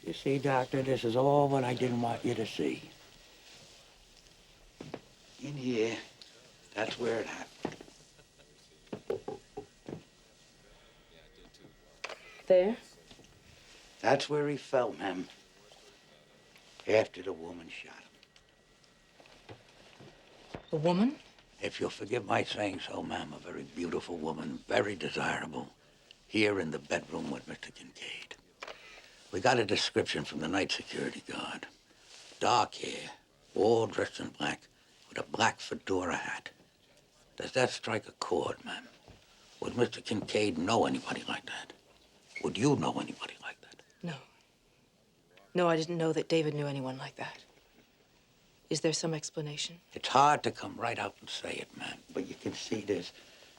You see, Doctor, this is all what I didn't want you to see. In here, that's where it happened. There? That's where he fell, ma'am. After the woman shot him. A woman? If you'll forgive my saying so, ma'am, a very beautiful woman, very desirable, here in the bedroom with Mr. Kincaid. We got a description from the night security guard. Dark hair, all dressed in black, with a black fedora hat. Does that strike a chord, ma'am? Would Mr. Kincaid know anybody like that? Would you know anybody like that? No. No, I didn't know that David knew anyone like that. Is there some explanation? It's hard to come right out and say it, ma'am, but you can see there's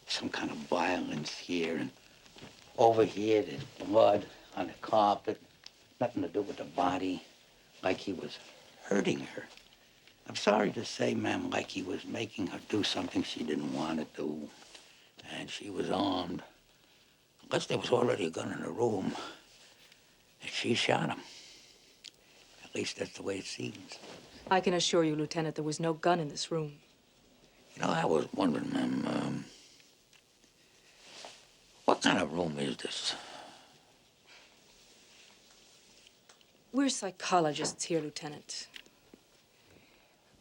some kind of violence here, and over here there's blood on the carpet, nothing to do with the body, like he was hurting her. I'm sorry to say, ma'am, like he was making her do something she didn't want to do, and she was armed. Unless there was already a gun in the room, and she shot him. At least that's the way it seems. I can assure you, Lieutenant, there was no gun in this room. You know, I was wondering, ma'am, what kind of room is this? We're psychologists here, Lieutenant.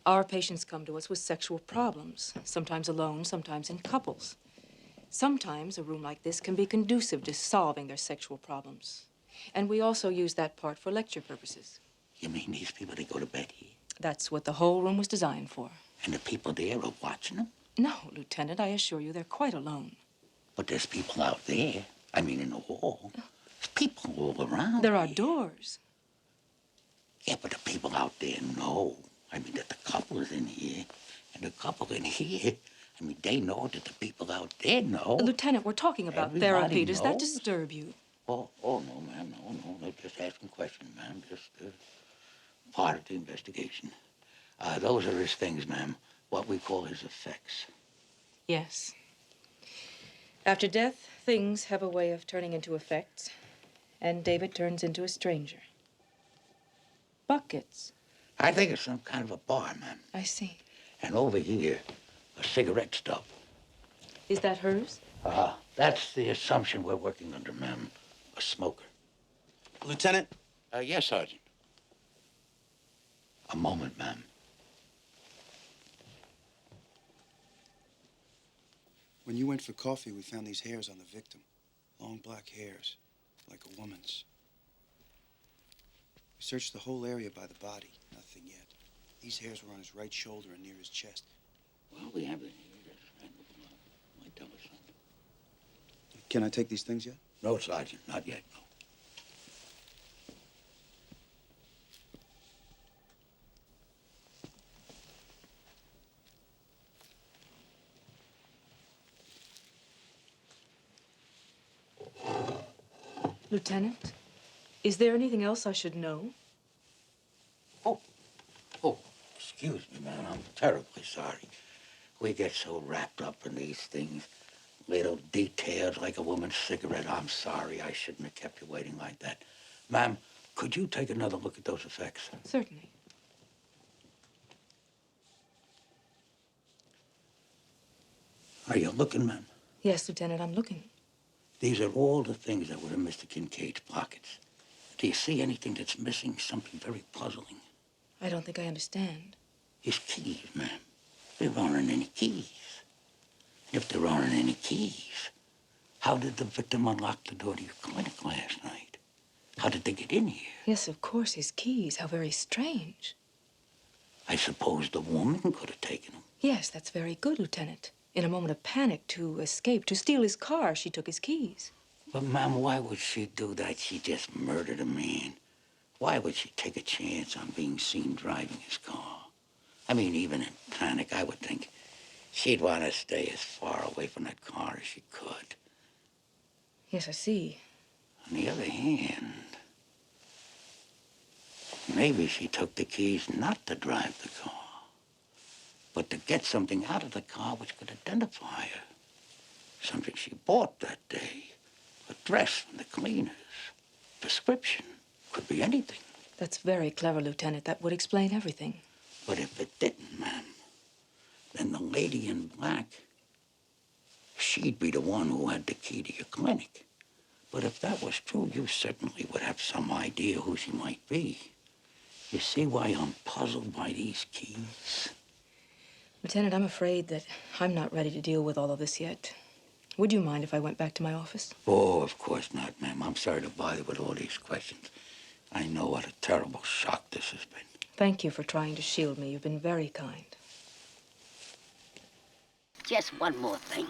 Our patients come to us with sexual problems, sometimes alone, sometimes in couples. Sometimes a room like this can be conducive to solving their sexual problems. And we also use that part for lecture purposes. You mean these people, they go to bed here? That's what the whole room was designed for. And the people there are watching them? No, Lieutenant, I assure you, they're quite alone. But there's people out there. I mean, in the hall. There's people all around. There are doors. Yeah, but the people out there know. I mean, that the couple is in here, and the couple in here. I mean, they know that the people out there know. Lieutenant, we're talking about Everybody therapy. Does that knows. disturb you? Oh, no, ma'am, no. They're just asking questions, ma'am. Just part of the investigation. Those are his things, ma'am. What we call his effects. Yes. After death, things have a way of turning into effects, and David turns into a stranger. Buckets. I think it's some kind of a bar, ma'am. I see. And over here, a cigarette stub. Is that hers? That's the assumption we're working under, ma'am. A smoker. Lieutenant? Yes, Sergeant. A moment, ma'am. When you went for coffee, we found these hairs on the victim. Long black hairs, like a woman's. We searched the whole area by the body. Nothing yet. These hairs were on his right shoulder and near his chest. Well, we have it here. Might tell us something. Can I take these things yet? No, Sergeant, not yet, no. Lieutenant, is there anything else I should know? Oh, excuse me, man. I'm terribly sorry. We get so wrapped up in these things. Little details like a woman's cigarette. I'm sorry. I shouldn't have kept you waiting like that. Ma'am, could you take another look at those effects? Certainly. Are you looking, ma'am? Yes, Lieutenant, I'm looking. These are all the things that were in Mr. Kincaid's pockets. Do you see anything that's missing? Something very puzzling. I don't think I understand. His keys, ma'am. There aren't any keys. If there aren't any keys, how did the victim unlock the door to your clinic last night? How did they get in here? Yes, of course, his keys. How very strange. I suppose the woman could have taken them. Yes, that's very good, Lieutenant. In a moment of panic, to escape, to steal his car, she took his keys. But, ma'am, why would she do that? She just murdered a man. Why would she take a chance on being seen driving his car? I mean, even in panic, I would think she'd want to stay as far away from that car as she could. Yes, I see. On the other hand, maybe she took the keys not to drive the car, but to get something out of the car which could identify her. Something she bought that day. A dress from the cleaners. Prescription. Could be anything. That's very clever, Lieutenant. That would explain everything. But if it didn't, ma'am, then the lady in black, she'd be the one who had the key to your clinic. But if that was true, you certainly would have some idea who she might be. You see why I'm puzzled by these keys? Lieutenant, I'm afraid that I'm not ready to deal with all of this yet. Would you mind if I went back to my office? Oh, of course not, ma'am. I'm sorry to bother you with all these questions. I know what a terrible shock this has been. Thank you for trying to shield me. You've been very kind. Just one more thing.